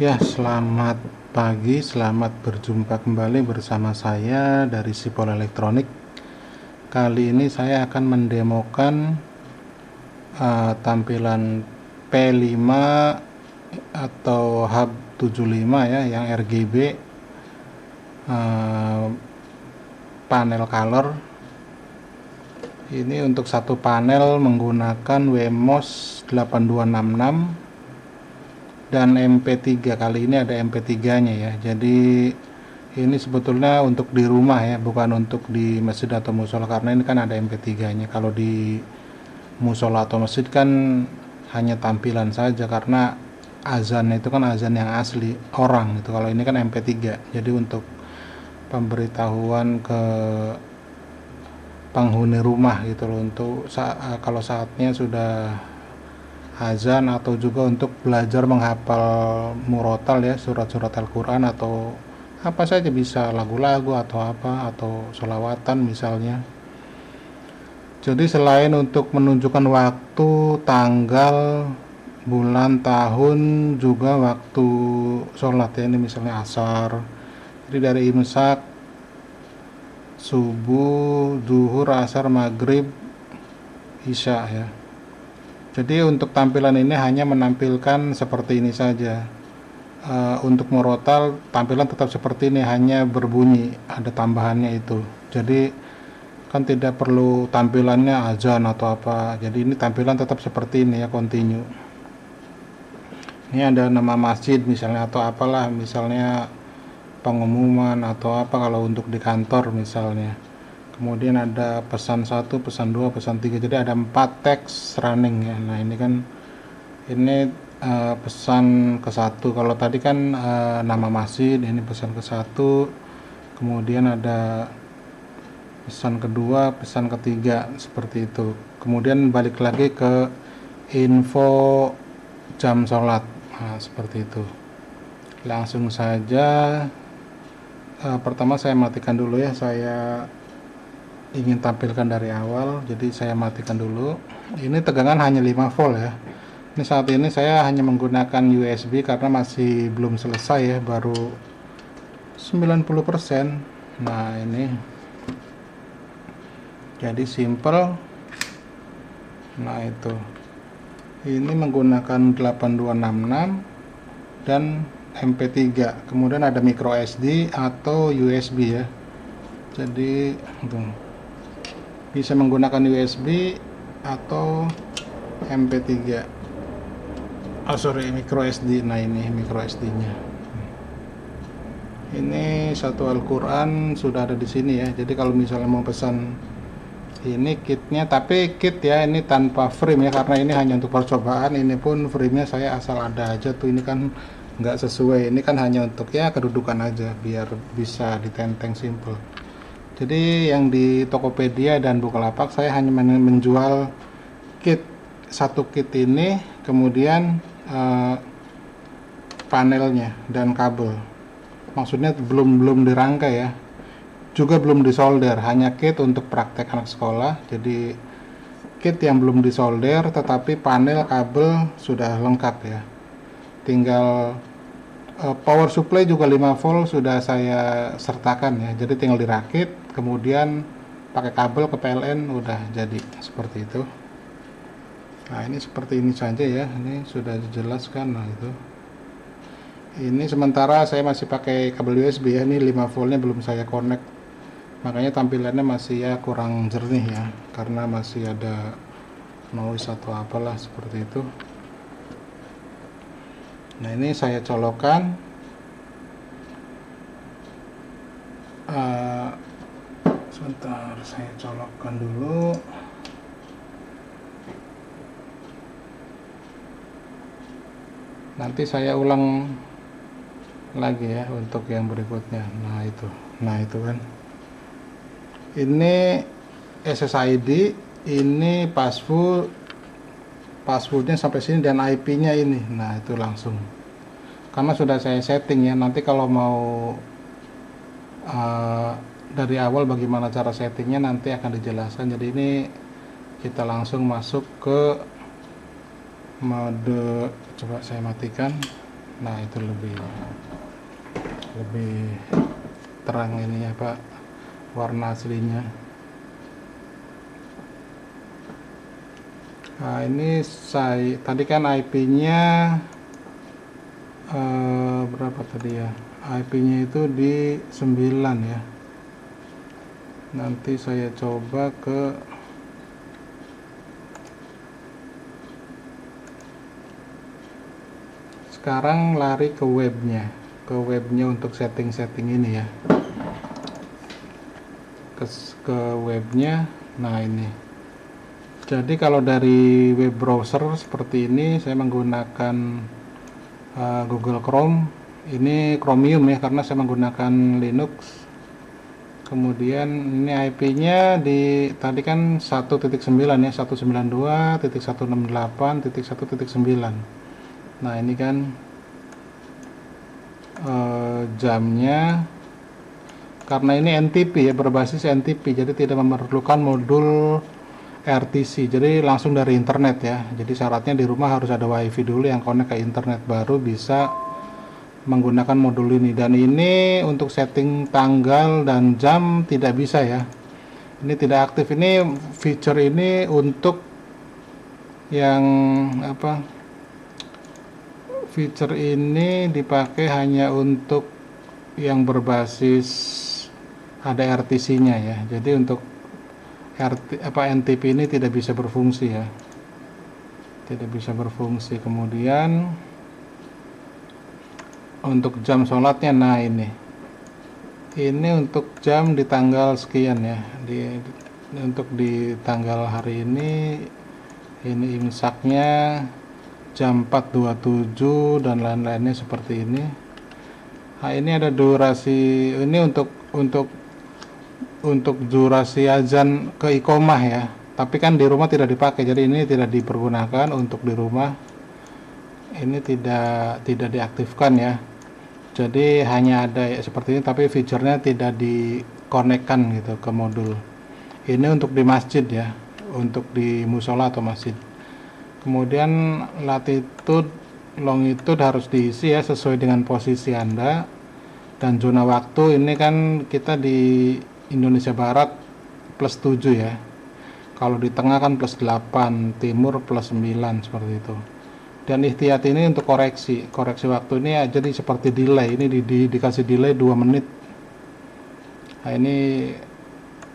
Ya, selamat pagi, selamat berjumpa kembali bersama saya dari Sipol Elektronik. Kali ini saya akan mendemokan tampilan P5 atau Hub 75 ya, yang RGB panel color. Ini untuk satu panel menggunakan WMOS 8266 dan MP3. Kali ini ada MP3-nya ya. Jadi ini sebetulnya untuk di rumah ya, bukan untuk di masjid atau musola, karena ini kan ada MP3-nya. Kalau di musola atau masjid kan hanya tampilan saja, karena azan itu kan azan yang asli orang gitu. Kalau ini kan MP3. Jadi untuk pemberitahuan ke penghuni rumah gitu loh, untuk kalau saatnya sudah azan, atau juga untuk belajar menghafal murotal ya, surat-surat Al-Quran atau apa saja, bisa lagu-lagu atau apa, atau sholawatan misalnya. Jadi selain untuk menunjukkan waktu, tanggal, bulan, tahun, juga waktu sholat ya, ini misalnya asar. Jadi dari imsak, subuh, zuhur, asar, maghrib, isya ya. Jadi untuk tampilan ini hanya menampilkan seperti ini saja. Untuk murotal tampilan tetap seperti ini, hanya berbunyi, ada tambahannya itu. Jadi kan tidak perlu tampilannya azan atau apa. Jadi ini tampilan tetap seperti ini ya, continue. Ini ada nama masjid misalnya atau apalah, misalnya pengumuman atau apa kalau untuk di kantor misalnya. Kemudian ada pesan 1, pesan 2, pesan 3. Jadi ada 4 teks running ya. Nah, ini kan ini pesan ke satu. Kalau tadi kan nama masjid, ini pesan ke satu. Kemudian ada pesan kedua, pesan ketiga, seperti itu. Kemudian balik lagi ke info jam sholat. Nah, seperti itu. Langsung saja. Pertama saya matikan dulu ya. Saya ingin tampilkan dari awal, jadi saya matikan dulu. Ini tegangan hanya 5 volt ya. Ini saat ini saya hanya menggunakan USB karena masih belum selesai ya, baru 90%. Nah, ini jadi simple. Nah, itu ini menggunakan 8266 dan MP3. Kemudian ada micro SD atau USB ya. Jadi tuh, bisa menggunakan USB atau MP3. Micro SD. Nah, ini micro SD-nya. Ini satu Al-Quran sudah ada di sini ya. Jadi kalau misalnya mau pesan ini kitnya, tapi kit ya, ini tanpa frame ya, karena ini hanya untuk percobaan. Ini pun framenya saya asal ada aja tuh, ini kan nggak sesuai. Ini kan hanya untuk ya kedudukan aja, biar bisa ditenteng simple. Jadi yang di Tokopedia dan Bukalapak saya hanya menjual kit, satu kit ini, kemudian panelnya dan kabel. Maksudnya belum dirangkai ya, juga belum disolder, hanya kit untuk praktek anak sekolah. Jadi kit yang belum disolder, tetapi panel, kabel sudah lengkap ya. Tinggal power supply juga 5 volt sudah saya sertakan ya. Jadi tinggal dirakit, kemudian pakai kabel ke PLN, udah jadi seperti itu. Nah, ini seperti ini saja ya. Ini sudah dijelaskan. Nah, itu. Ini sementara saya masih pakai kabel USB ya. Ini 5 voltnya belum saya connect. Makanya tampilannya masih ya kurang jernih ya, karena masih ada noise atau apalah seperti itu. Nah, ini saya colokkan. Sebentar, saya colokkan dulu. Nanti saya ulang lagi ya untuk yang berikutnya. Nah, itu kan. Ini SSID, ini passwordnya sampai sini, dan IP-nya ini. Nah, itu langsung. Karena sudah saya setting ya. Nanti kalau mau dari awal bagaimana cara settingnya nanti akan dijelaskan. Jadi ini kita langsung masuk ke mode. Coba saya matikan. Nah itu lebih terang ini ya Pak, warna aslinya. Nah ini saya tadi kan IP-nya berapa tadi ya, IP-nya itu di 9 ya. Nanti saya coba sekarang lari ke webnya untuk setting ini ya, ke webnya. Nah ini, jadi kalau dari web browser seperti ini saya menggunakan Google Chrome, ini Chromium ya karena saya menggunakan Linux. Kemudian ini IP-nya di tadi kan 1.9 ya, 192.168.1.9. Nah ini kan jamnya, karena ini NTP ya, berbasis NTP, jadi tidak memerlukan modul RTC, jadi langsung dari internet ya. Jadi syaratnya di rumah harus ada WiFi dulu yang connect ke internet, baru bisa menggunakan modul ini. Dan ini untuk setting tanggal dan jam tidak bisa ya, ini tidak aktif. Ini feature ini untuk yang apa, feature ini dipakai hanya untuk yang berbasis ada RTC-nya ya. Jadi untuk NTP ini tidak bisa berfungsi ya, tidak bisa berfungsi. Kemudian untuk jam sholatnya, nah ini untuk jam di tanggal sekian ya, untuk di tanggal hari ini imsaknya jam 4.27 dan lain-lainnya seperti ini. Nah ini ada durasi, ini untuk durasi azan ke iqomah ya, tapi kan di rumah tidak dipakai, jadi ini tidak dipergunakan. Untuk di rumah ini tidak diaktifkan ya, jadi hanya ada ya seperti ini, tapi fiturnya tidak dikonekkan gitu ke modul. Ini untuk di masjid ya, untuk di musola atau masjid. Kemudian latitude longitude harus diisi ya sesuai dengan posisi Anda. Dan zona waktu ini kan kita di Indonesia Barat +7 ya, kalau di tengah kan +8, timur +9 seperti itu. Dan ihtiyat ini untuk koreksi waktu ini ya, jadi seperti delay ini dikasih delay 2 menit. Nah ini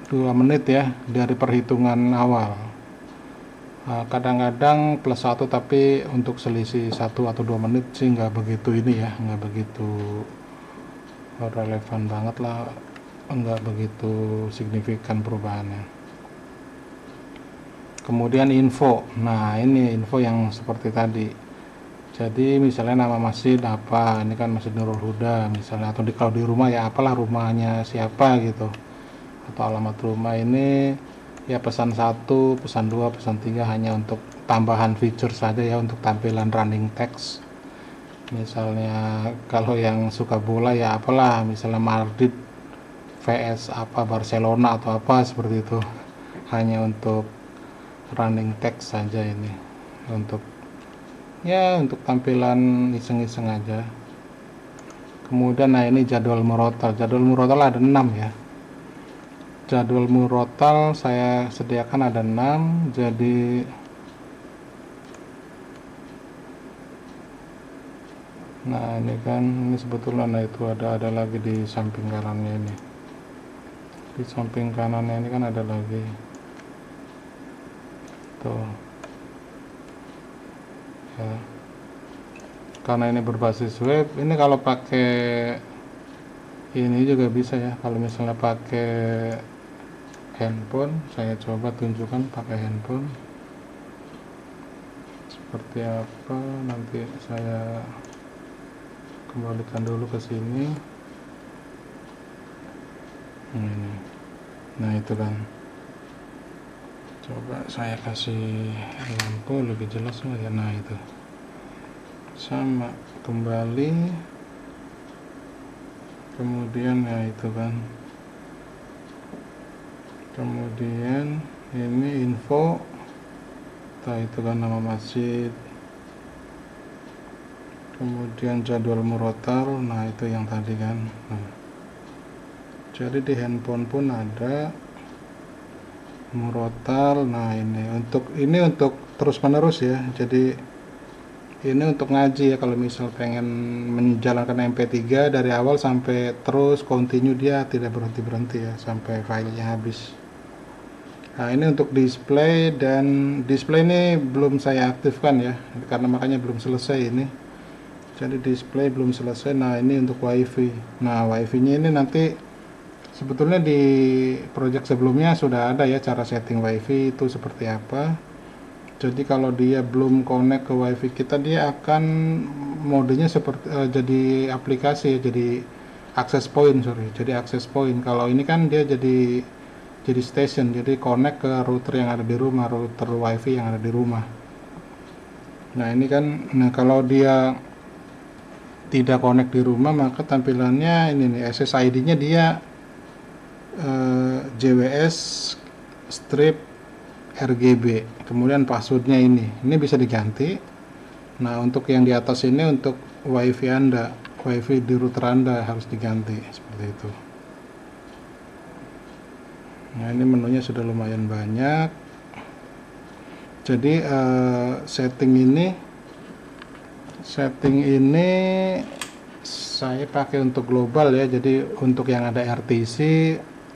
2 menit ya dari perhitungan awal. Kadang-kadang +1, tapi untuk selisih 1 atau 2 menit sih nggak begitu ini ya, nggak begitu relevan banget lah, nggak begitu signifikan perubahannya. Kemudian info, nah ini info yang seperti tadi. Jadi misalnya nama masjid apa, ini kan Masjid Nurul Huda misalnya, atau kalau di rumah ya apalah rumahnya siapa gitu, atau alamat rumah. Ini ya pesan 1, pesan 2, pesan 3 hanya untuk tambahan feature saja ya, untuk tampilan running text. Misalnya kalau yang suka bola ya apalah, misalnya Madrid vs apa Barcelona atau apa seperti itu, hanya untuk running text saja ini, untuk tampilan iseng-iseng aja. Kemudian nah ini jadwal murotal ada 6 ya. Jadwal murotal saya sediakan ada 6, jadi nah ini kan ini sebetulnya, nah itu ada lagi di samping kanannya ini. Di samping kanannya ini kan ada lagi tuh ya. Karena ini berbasis web, ini kalau pakai ini juga bisa ya. Kalau misalnya pakai handphone, saya coba tunjukkan pakai handphone seperti apa. Nanti saya kembalikan dulu ke sini. Ini. Nah itu kan, coba saya kasih lampu lebih jelas lah ya. Nah itu sama, kembali, kemudian ya itu kan, kemudian ini info, itu kan nama masjid, kemudian jadwal murotal. Nah itu yang tadi kan. Nah, jadi di handphone pun ada murotal. Nah ini untuk terus menerus ya, jadi ini untuk ngaji ya, kalau misal pengen menjalankan MP3 dari awal sampai terus continue, dia tidak berhenti-berhenti ya sampai filenya habis. Nah ini untuk display, dan display ini belum saya aktifkan ya, karena makanya belum selesai ini. Jadi display belum selesai. Nah ini untuk wifi. Nah wifi nya ini nanti sebetulnya di project sebelumnya sudah ada ya cara setting wifi itu seperti apa. Jadi kalau dia belum connect ke wifi kita, dia akan modenya seperti jadi aplikasi ya, jadi access point, jadi access point. Kalau ini kan dia jadi station, jadi connect ke router yang ada di rumah, router wifi yang ada di rumah. Nah ini kan, nah kalau dia tidak connect di rumah, maka tampilannya ini nih, SSID-nya dia JWS strip RGB, kemudian passwordnya ini bisa diganti. Nah untuk yang di atas ini untuk wifi Anda, wifi di router Anda harus diganti seperti itu. Nah ini menunya sudah lumayan banyak. Jadi setting ini saya pakai untuk global ya, jadi untuk yang ada RTC,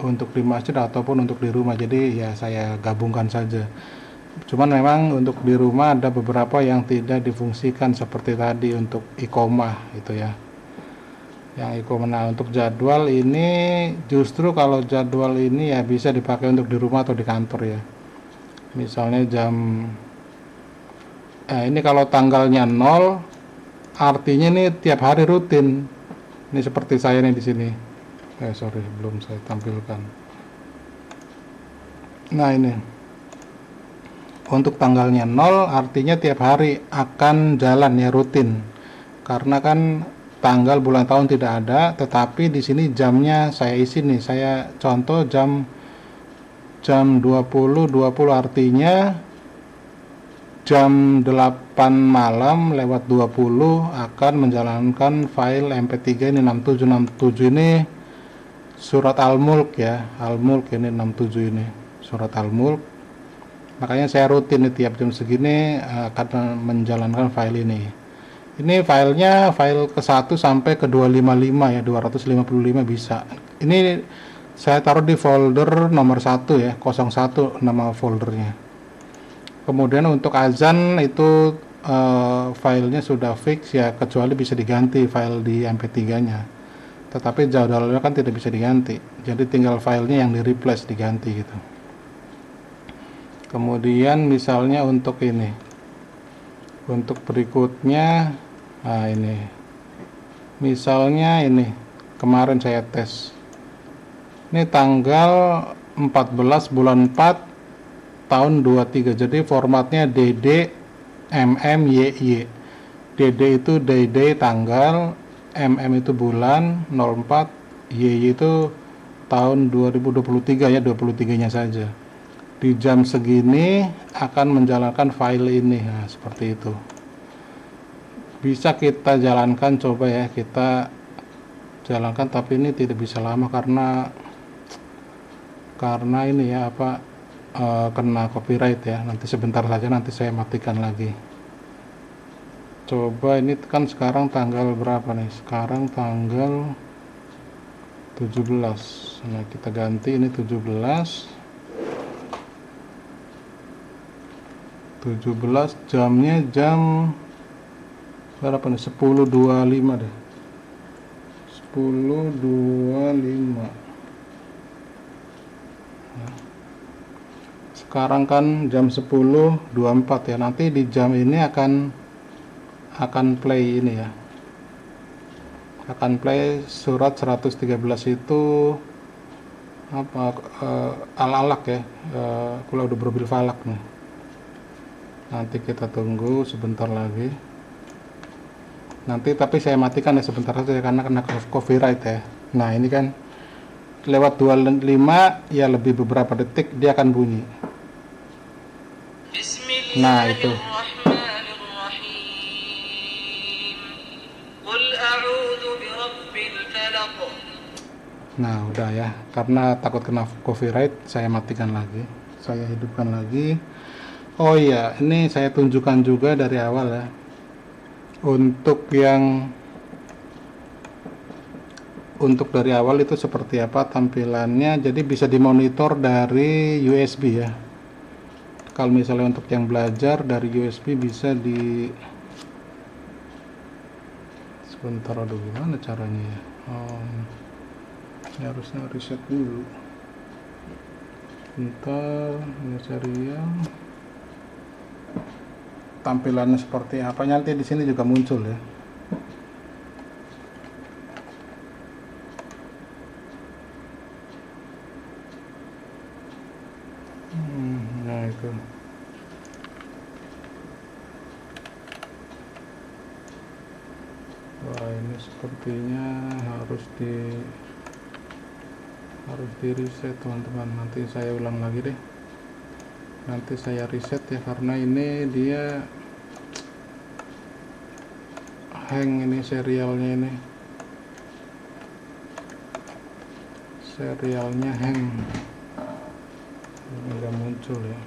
untuk di masjid ataupun untuk di rumah, jadi ya saya gabungkan saja. Cuman memang untuk di rumah ada beberapa yang tidak difungsikan seperti tadi untuk iqomah itu ya, yang iqomah. Nah untuk jadwal ini, justru kalau jadwal ini ya bisa dipakai untuk di rumah atau di kantor ya. Misalnya ini kalau tanggalnya 0, artinya ini tiap hari rutin. Ini seperti saya nih di sini. Sorry, belum saya tampilkan. Nah ini untuk tanggalnya 0, artinya tiap hari akan jalan ya, rutin. Karena kan tanggal, bulan, tahun tidak ada, tetapi di sini jamnya saya isi nih. Saya contoh jam 20.20, artinya jam 8 malam lewat 20 akan menjalankan file MP3 ini 6767 ini, surat Al-Mulk ya, Al-Mulk ini 67 ini surat Al-Mulk. Makanya saya rutin tiap jam segini akan menjalankan file ini. Ini filenya file ke-1 sampai ke 255 ya, 255 bisa. Ini saya taruh di folder nomor 1 ya, 01 nama foldernya. Kemudian untuk azan itu filenya sudah fix ya, kecuali bisa diganti file di MP3-nya. Tetapi jadwalnya kan tidak bisa diganti, jadi tinggal filenya yang di replace, diganti gitu. Kemudian misalnya untuk ini, untuk berikutnya, nah ini misalnya ini kemarin saya tes, ini tanggal 14 bulan 4 tahun 23, jadi formatnya DD MMYY. DD itu day tanggal, MM itu bulan 04, YY itu tahun 2023 ya, 23 nya saja. Di jam segini akan menjalankan file ini. Nah seperti itu bisa kita jalankan, coba ya kita jalankan, tapi ini tidak bisa lama karena ini ya kena copyright ya. Nanti sebentar saja, nanti saya matikan lagi. Coba ini kan sekarang tanggal berapa nih, sekarang tanggal 17. Nah kita ganti ini 17 jamnya jam berapa nih, 10.25 deh, 10.25. Nah, sekarang kan jam 10.24 ya, nanti di jam ini akan play ini ya, akan play surat 113 itu al-alaq ya, kul a'udzu birabbil falaq nih. Nanti kita tunggu sebentar lagi. Nanti tapi saya matikan ya sebentar saja karena kena copyright ya. Nah ini kan lewat 25 ya, lebih beberapa detik dia akan bunyi. Nah itu. قل أعوذ برب الفلق. Nah udah ya, karena takut kena copyright saya matikan lagi, saya hidupkan lagi. Oh iya, ini saya tunjukkan juga dari awal ya, untuk dari awal itu seperti apa tampilannya. Jadi bisa dimonitor dari USB ya. Kalau misalnya untuk yang belajar dari USB bisa di, sebentar, aduh gimana caranya ya. Ini harusnya reset dulu. Bentar, ini serial. Tampilannya seperti apa nanti di sini juga muncul ya. Nah itu. Wah ini sepertinya harus di reset teman-teman. Nanti saya ulang lagi deh. Nanti saya reset ya, karena ini dia hang, ini serialnya hang, ini nggak muncul ya.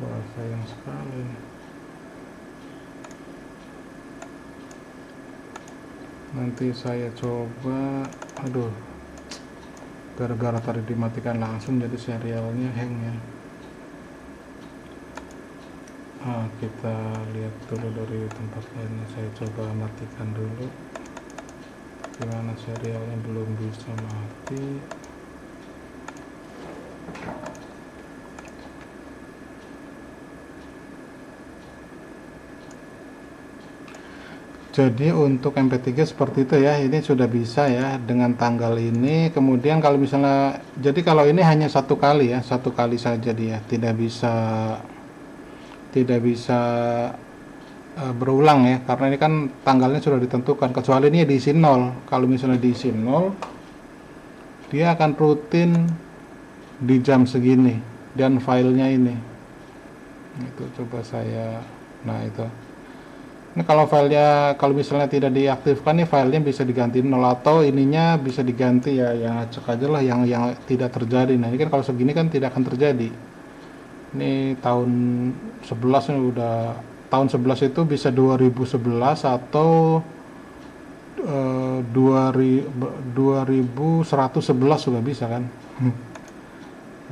Wah sayang sekali. Nanti saya coba, aduh, gara-gara tadi dimatikan langsung jadi serialnya hang ya. Kita lihat dulu dari tempat lainnya. Saya coba matikan dulu. Gimana serialnya belum bisa mati. Jadi untuk MP3 seperti itu ya, ini sudah bisa ya dengan tanggal ini. Kemudian kalau misalnya, jadi kalau ini hanya satu kali ya, satu kali saja dia, tidak bisa berulang ya, karena ini kan tanggalnya sudah ditentukan, kecuali ini diisi 0. Kalau misalnya diisi 0, dia akan rutin di jam segini dan filenya ini. Itu coba saya, nah itu. Ini kalau filenya, kalau misalnya tidak diaktifkan nih, filenya bisa diganti 0 atau ininya bisa diganti ya, yang acak aja lah, yang tidak terjadi. Nah ini kan kalau segini kan tidak akan terjadi. Ini tahun 11 ini udah, tahun 11 itu bisa 2011 atau 2111 juga bisa kan.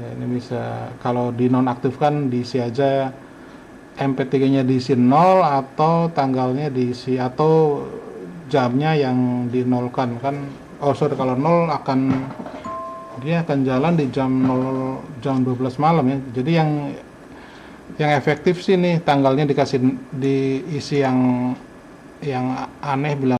Ya, ini bisa kalau dinonaktifkan diisi aja MP3-nya diisi 0 atau tanggalnya diisi atau jamnya yang dinolkan kan. Oh sorry, kalau 0 dia akan jalan di jam 12 malam ya. Jadi yang efektif sih nih tanggalnya diisi yang aneh bilang